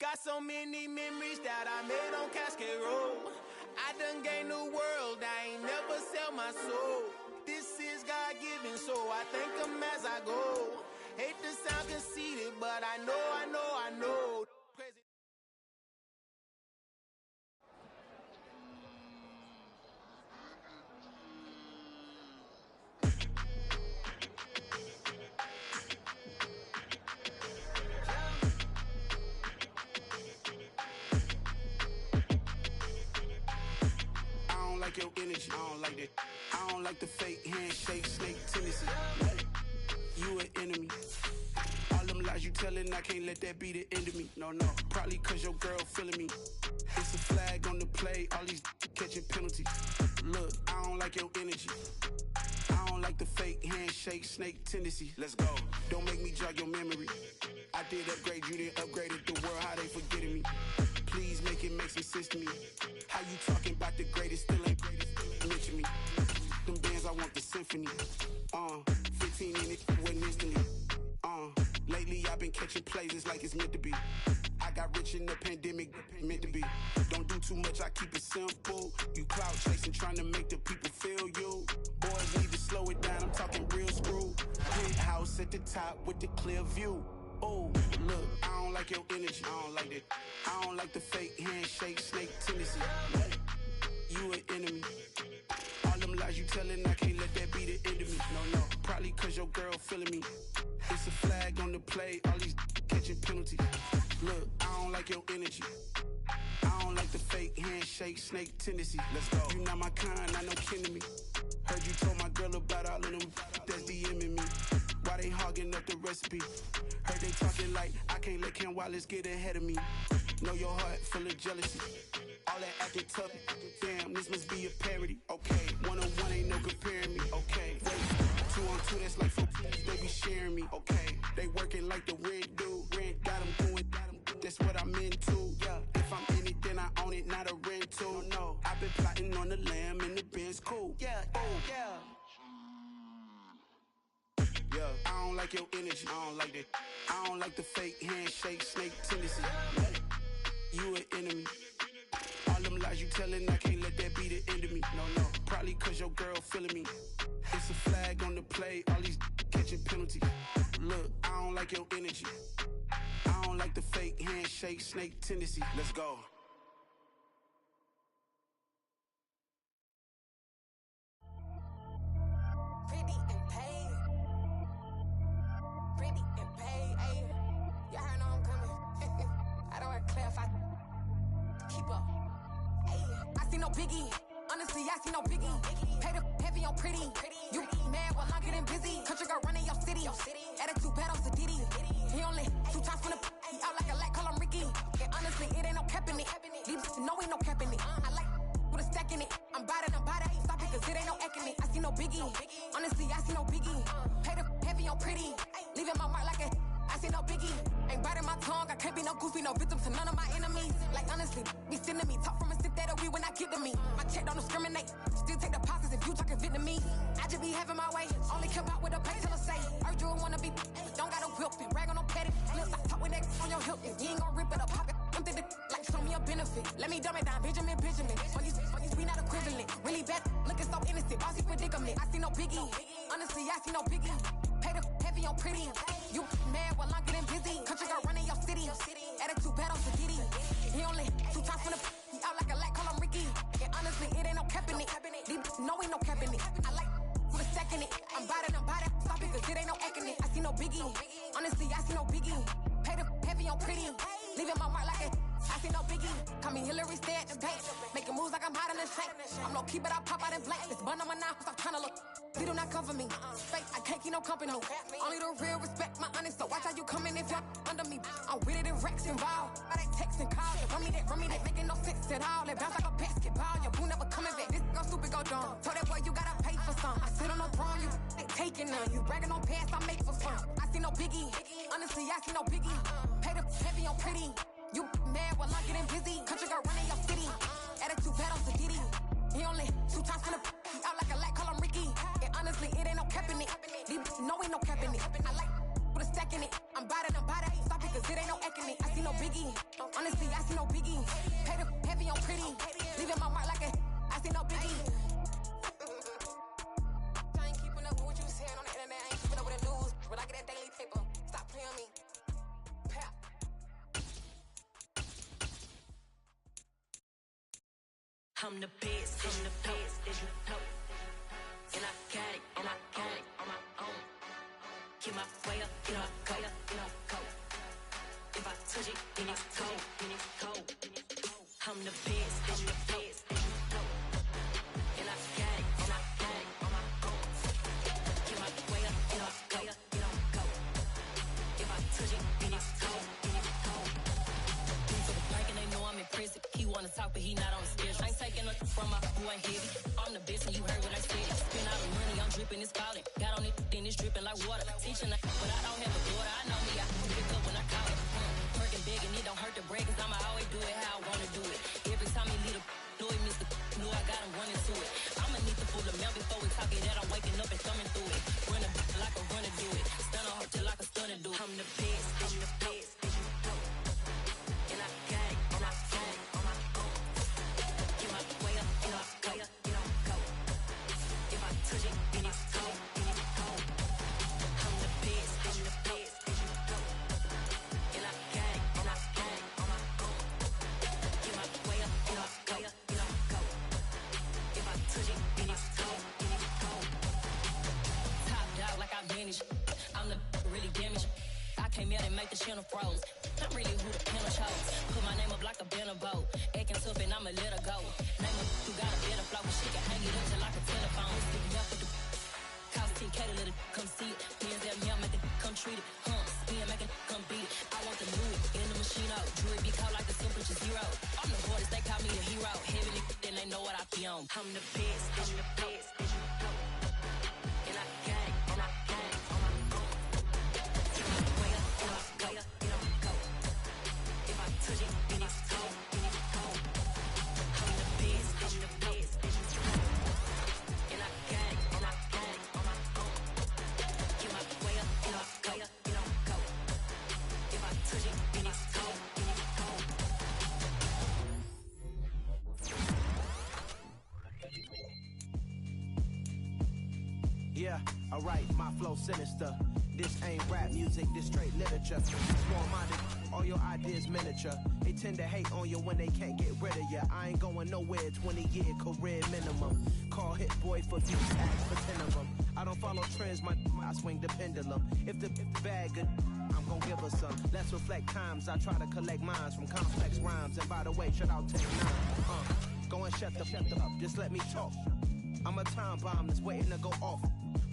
Got so many memories that I made on Cascade Road. I done gained the world, I ain't never sell my soul. This is God-given, so I thank him as I go. Hate to sound conceited, but I know. Crazy. Like your energy, I don't like that. I don't like the fake handshake, snake tendency. You an enemy. All them lies you telling, I can't let that be the end of me. No, probably cause your girl feeling me. It's a flag on the play, all these catching penalties. Look, I don't like your energy. I don't like the fake handshake, snake tendency. Let's go. Don't make me jog your memory. I did upgrade, you didn't upgrade it. The world, how they forgetting me. Please make it make some sense to me. How you talking about the greatest, still ain't mention me. Them bands, I want the symphony. 15 in it, wasn't instantly. Lately I've been catching plays, it's like it's meant to be. I got rich in the pandemic, meant to be. Don't do too much, I keep it simple. You clout chasing, trying to make the people feel you. Boys need to slow it down, I'm talking real screw. Penthouse at the top with the clear view. Oh, look, I don't like your energy, I don't like that. I don't like the fake handshake, snake tendency. You an enemy. All them lies you telling, I can't let that be the end of me. No, probably cause your girl feeling me. It's a flag on the play, all these catching penalties. Look, I don't like your energy. I don't like the fake handshake, snake tendency. Let's go. You not my kind, I know kin to me. Heard you told my girl about all of them that's DMing me. Why they hogging up the recipe? Heard they talking like I can't let Ken Wallace get ahead of me. Know your heart full of jealousy. All that acting tough, damn, this must be a parody. Okay, one-on-one ain't no comparing me. Okay, wait, 2-on-2, that's like football. They be sharing me. Okay, they working like the rent do. Rent got them going, that's what I'm into. Yeah, if I'm in it, then I own it, not a rental. No, I've been plotting on the lamb and the Benz cool. Yeah, yeah. I don't like your energy, I don't like that. I don't like the fake handshake, snake tendency. You an enemy. All them lies you telling, I can't let that be the end of me. No, probably cause your girl feeling me. It's a flag on the play, all these catching penalties. Look, I don't like your energy. I don't like the fake handshake, snake tendency. Let's go. Pretty and paid. Pretty and paid, ayy. Y'all heard I'm coming. I don't want to clarify. Keep up. Ayy. I see no biggie. Honestly, I see no biggie. Pay the heavy on pretty. You mad while I'm getting busy. Country girl running your city. Attitude bad on Sadiddy. He only 2 times from the he out like a light, call him Ricky. And honestly, it ain't no cap in it. These know ain't no cap in it. I like with a stack in it. I'm bad. Stop it, cause it ain't no eck in it. I see no biggie. Honestly, I see no biggie. Pay the heavy on pretty. Leaving my mark like a I see no biggie. Ain't biting my tongue. I can't be no goofy, no victim to none of my enemies. Like honestly, be sending me talk from a sip that'll be when I get to me. My check don't discriminate. Still take deposits if you talking Vietnamese. I just be having my way. Only come out with a pay till I say. Heard you wanna be, don't got no whip and rag on no petty. Flips, I talk with that on your hip. And you ain't gon' rip it up, pop it. I'm thinking like show me a benefit. Let me dumb it down, Benjamin. For you be not equivalent. Really bad, looking so innocent. Bossy predicament. I see no biggie. Honestly, I see no biggie. Pay the heavy on pretty. You mad while I'm getting busy. Country girl running your city. Attitude bad on Sadiddy. He only 2 times from the he out like a light, call him Ricky. And biggie. Honestly, I see no biggie. Pay the heavy on pretty. Leaving my mark like a I see no biggie. Call me Hillary, stay at the bank. Making moves like I'm hot in the shank. I'm low key, but I pop out in blank. This bun on my knife, I'm trying to look. They do not come for me. Fake, I can't keep no company. Only the real respect my honest. So watch how you coming if you're under me. I'm with it and Rex involved. I they text and call. Run me that, making no sense at all. They bounce like a basketball. Your boo never coming back. This go stupid, go dumb. Told that boy you gotta pay for some. I sit on the throne, you they taking none. You bragging on pants, I make for fun. I see no biggie. Honestly, I see no biggie. Pay the heavy on pretty. You mad while I'm getting busy. Country girl running your city. Attitude bad on Diddy. He only 2 times in the he out like a light, call him Ricky. And honestly, it ain't no cap in it. These know ain't no cap in it. I like put a stack in it. I'm bad it. Stop it, cause it ain't no eck in it. I see no biggie. Honestly, I see no biggie. Pay the heavy on pretty. Leaving my mark like a I see no biggie. I ain't keeping up with what you saying on the internet. I ain't keeping up with the news. But I get that daily paper. Stop playing on me. Pap. I'm the best, and you know. And I got it, on my own. Get my way up, go. If I touch it, then it's cold. I'm the best, and you know. And I got it, on my own. Get my way up, go. If I touch it, then it's cold. For the blank and they know I'm in prison. He wanna talk, but he not on the schedule. I ain't taking nothing from my who ain't heavy. I'm the best and you heard what I said. Spend all the money, I'm dripping, it's falling. Got on it, then it's dripping like water. Teaching but I don't have a daughter. I know me, I can pick up when I call it. Working big and it don't hurt the break, cause I'ma always do it how I wanna do it. Every time he lead a know he missed the know I got him running to it. I'ma need to pull the mail before we talk it that I'm waking up and thumbing through it. Run a like a runner do it. Stun a heart till like a stunner do it. I'm the best, and you know. And I got it, on my own. Get my way up, go. If I touch it, then it's cold. I'm the best, and you know. And I got it, on my own. Get my way up, go. If I touch it, then it's cold. Top dog like I manage. I'm the really damaged. I came out and make the channel froze. I'm really who the panel chose. Put my name up like a banner boat. Acting tough and I'ma let her go. Name her who got a better flow, but she can hang it up till like a telephone. Sticking up with the cost 10K to let it come see it. Hands down here, make it come treat it. Spin, make it come beat it. I want the new in the machine out. Jewelry be caught like the temperature 0. I'm the hardest, they call me the hero. Heaven then they know what I be on. I'm the best, and you know. And I got it, on my own. Get my way up, go. If I touch it, then it's cold. I'm the best, and you know. And I got it, on my own. Get my way up, go. If I touch it, then it's cold. Yeah, alright, my flow sinister. This ain't rap music, this straight literature. Small-minded, all your ideas miniature. They tend to hate on you when they can't get rid of you. I ain't going nowhere, 20-year career minimum. Call hit boy for views, ask for 10 of them. I don't follow trends, I swing the pendulum. If the bag good, I'm gon' give her some. Let's reflect times, I try to collect minds from complex rhymes. And by the way, shout out Tech 9. Go and shut the up, just let me talk. I'm a time bomb that's waiting to go off.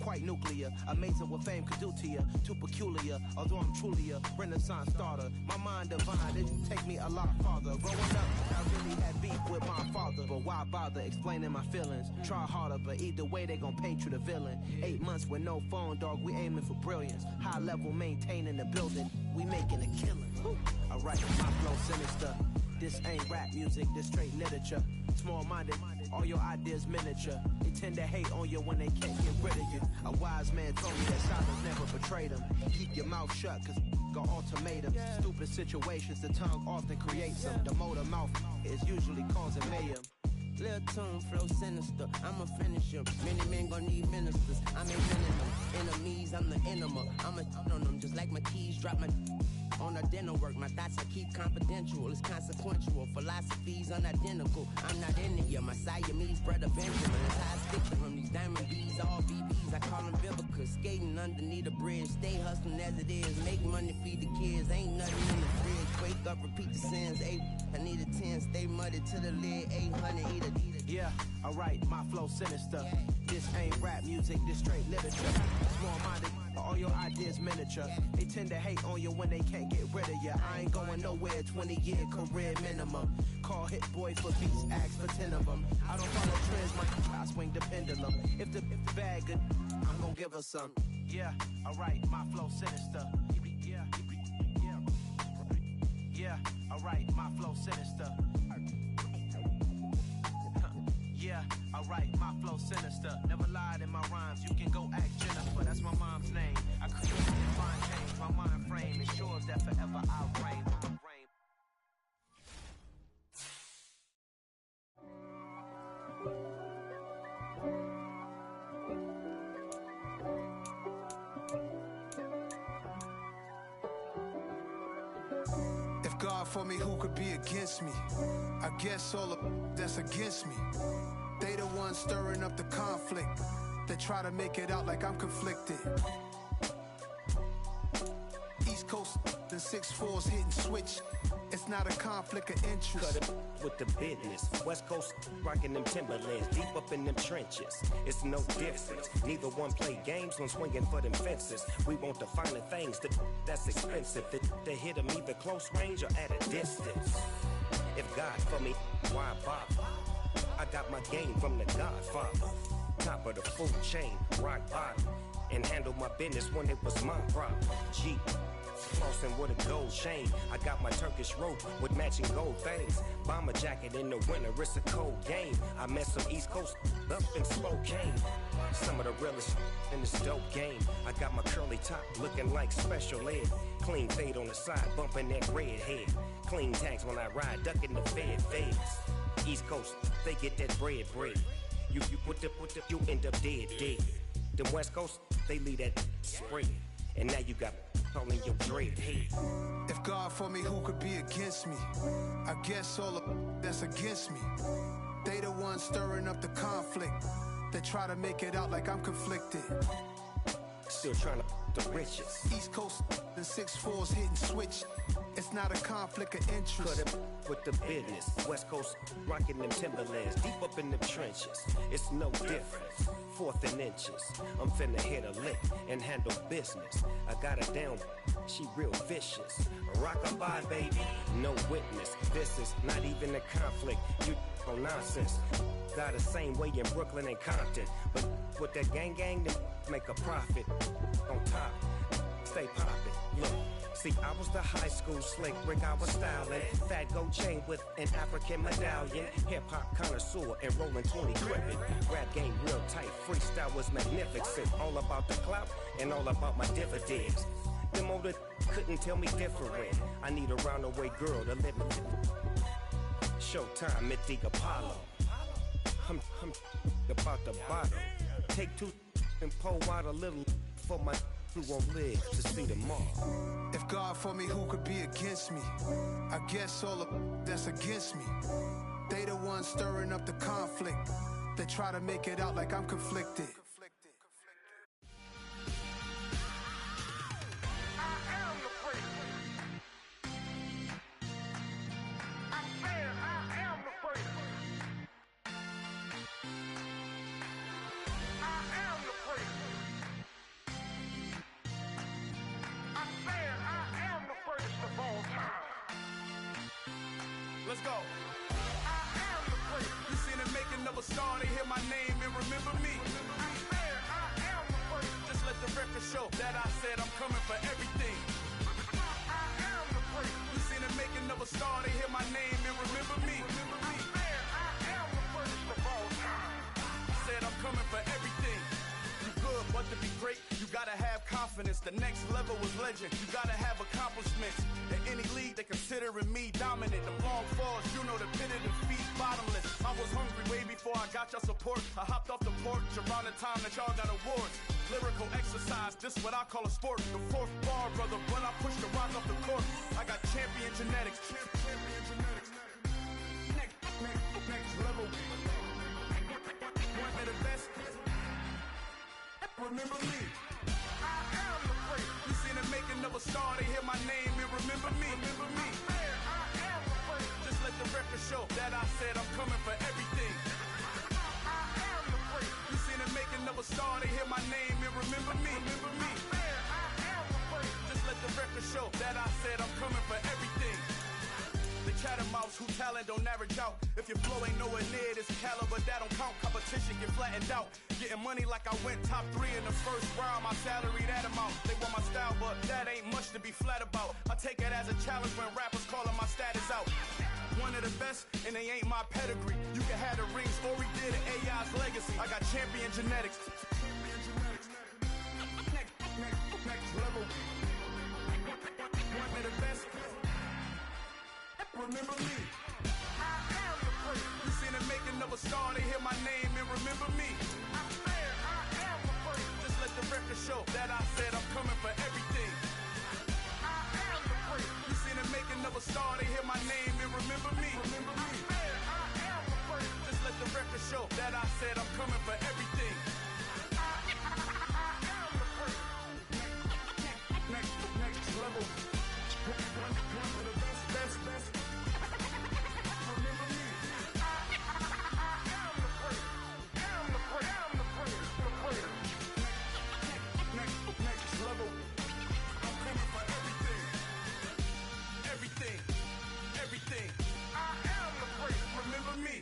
Quite nuclear, amazing what fame could do to you. Too peculiar, although I'm truly a renaissance starter. My mind divine, it take me a lot farther. Growing up, I really had beef with my father. But why bother explaining my feelings? Try harder, but either way they gon' paint you the villain. 8 months with no phone, dog, we aiming for brilliance. High level, maintaining the building, we making a killing. Alright, my flow sinister. This ain't rap music, this straight literature. Small-minded, all your ideas miniature. They tend to hate on you when they can't get rid of you. A wise man told me that silence never betrayed him. Keep your mouth shut, cause got ultimatums. Stupid situations, the tongue often creates them. The motor mouth is usually causing mayhem. Lil' tune, flow sinister. I'm a finisher. Many men gon' need ministers. I'm a venom. Enemies, I'm the enema. I'm on them just like my keys. Drop my on a dinner work. My thoughts I keep confidential. It's consequential. Philosophies unidentical. I'm not in it yet. My Siamese brother Benjamin. That's how I stick to him. These diamond bees, all BBs. I call them Vivica. Skating underneath a bridge. Stay hustling as it is. Make money, feed the kids. Ain't nothing in the fridge. Wake up, repeat the sins. I need a 10. Stay muddy to the lid. 800. Eat a. Yeah, alright, my flow sinister. This ain't rap music, this straight literature. Small-minded, all your ideas miniature. They tend to hate on you when they can't get rid of you. I ain't going nowhere, 20-year career minimum. Call Hit Boy for beats, ask for 10 of them. I don't follow trends, I swing the pendulum. If the bag good, I'm gonna give her some. Yeah, alright, my flow sinister. Yeah, alright, my flow sinister. Yeah, alright, my flow sinister. Never lied in my rhymes, you can go ask Jennifer. That's my mom's name. I created a fine change, my mind frame ensures that forever I'll reign. If God for me, who could be against me? I guess all of that's against me. They the ones stirring up the conflict. They try to make it out like I'm conflicted. East Coast, the 6'4's hitting switch. It's not a conflict of interest. Cut it with the business. West Coast rocking them Timberlands, deep up in them trenches. It's no difference. Neither one play games when swinging for them fences. We want the finer things that's expensive. They hit them either close range or at a distance. If God for me, why bother? I got my game from the Godfather. Top of the food chain, rock bottom. And handle my business when it was my problem. G. Flossing with a gold chain. I got my Turkish rope with matching gold things. Bomber jacket in the winter, it's a cold game. I met some East Coast up in Spokane. Some of the realest in this dope game. I got my curly top looking like special ed. Clean fade on the side, bumping that red head. Clean tags when I ride, ducking the feds. East Coast, they get that bread. You you end up dead. Them West Coast, they leave that spread. And now you got all in your dread head. If God for me, who could be against me? I guess all of that's against me. They the ones stirring up the conflict. They try to make it out like I'm conflicted. Still trying to the riches. East Coast, the 6'4's hitting switch. It's not a conflict of interest. Cut it with the business. West Coast rocking them Timberlands, deep up in them trenches. It's no difference. 4th and inches. I'm finna hit a lick and handle business. I got her down, she real vicious. Rock-a-bye, baby, no witness. This is not even a conflict. You on nonsense. Got the same way in Brooklyn and Compton. But with that gang, they make a profit. On top, stay poppin'. Look. See, I was the high school slick Rick, I was styling. Fat gold chain with an African medallion. Hip-hop connoisseur and rolling 20 crippin'. Rap game real tight, freestyle was magnificent. All about the clout and all about my dividends. Them older couldn't tell me different. I need a roundaway girl to live with. Showtime, Mythic Apollo. I'm about the bottom. Take 2 and pour out a little for my who won't live to see tomorrow. If God for me, who could be against me? I guess all of that's against me. They the ones stirring up the conflict. They try to make it out like I'm conflicted. Let's go. I am the first. You seen the making of a star, they hear my name and remember me. I swear I am the first. Just let the record show that I said I'm coming for everything. I am the first. You seen the making of a star, they hear my name and remember me. I swear I am the first of all time. Said I'm coming for everything. You good, but to be great, you gotta have confidence. The next level was legend. You gotta have accomplishments. In any league, they considering me dominant. The long falls, you know the pit of defeat, bottomless. I was hungry, before I got your support. I hopped off the porch around the time that y'all got awards. Lyrical exercise, this what I call a sport. The fourth bar, brother, when I push the rock off the court. I got champion genetics. Champion genetics. Next level. One of the best. Remember me. I am the great. You seen the making of a star, they hear my name and remember me. Remember me. I am the great. Just let the record show that I said I'm coming for everything. I am the great. You seen the making of a star, they hear my name and remember me. Remember me. I am the great. Just let the record show that I said I'm coming for everything. The chattermouths who talent don't average out. If your flow ain't nowhere near this caliber, that don't count. Competition get flattened out. Getting money like I went top 3 in the first round. My salary that amount. They want my style, but that ain't much to be flat about. I take it as a challenge when rappers calling my status out. One of the best, and they ain't my pedigree. You can have the rings, Story did an AI's legacy. I got champion genetics. Next level. One of the best. Remember me. I am the great. You seen the making of a star, they hear my name and remember me. I am the great. Just let the record show that I said I'm coming for everything. I am the great. You seen the making of a star, they hear my name and remember me. Remember me. I am the great. Just let the record show that I said I'm coming for everything. I am the great. Next level. One of the best. Next level. I'm coming for everything. Everything. I am the great. Remember me.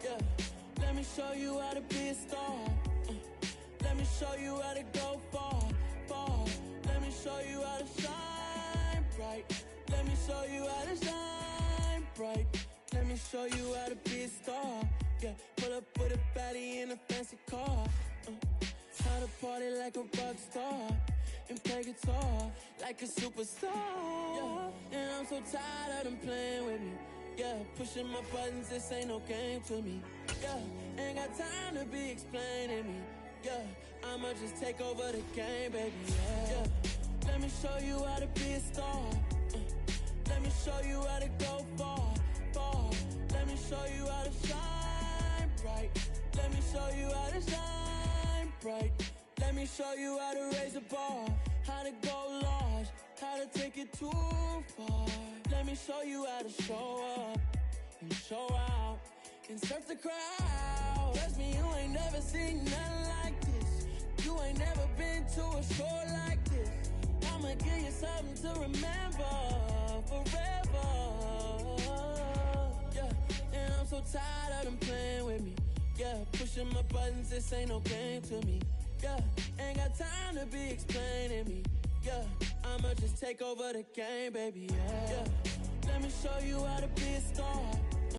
Yeah, let me show you how to be a star. Let me show you how to go far. Let me show you how to shine bright. Let me show you how to shine bright. Let me show you how to be a star. Yeah, pull up with a baddie in a fancy car. How to party like a rock star and play guitar like a superstar. Yeah, and I'm so tired of them playing with me. Yeah, pushing my buttons, this ain't no game to me. Yeah, ain't got time to be explaining me. Yeah, I'ma just take over the game, baby. Yeah, let me show you how to be a star. Let me show you how to go far. Let me show you how to shine bright. Let me show you how to shine bright. Let me show you how to raise a bar, how to go large, how to take it too far. Let me show you how to show up and show out and surf the crowd. Trust me, you ain't never seen nothing like this. You ain't never been to a show like this. I'ma give you something to remember forever. Yeah, and I'm so tired of them playing with me. Yeah, pushing my buttons, this ain't no game to me. Yeah, ain't got time to be explaining me. Yeah, I'ma just take over the game, baby. Yeah, let me show you how to be a star.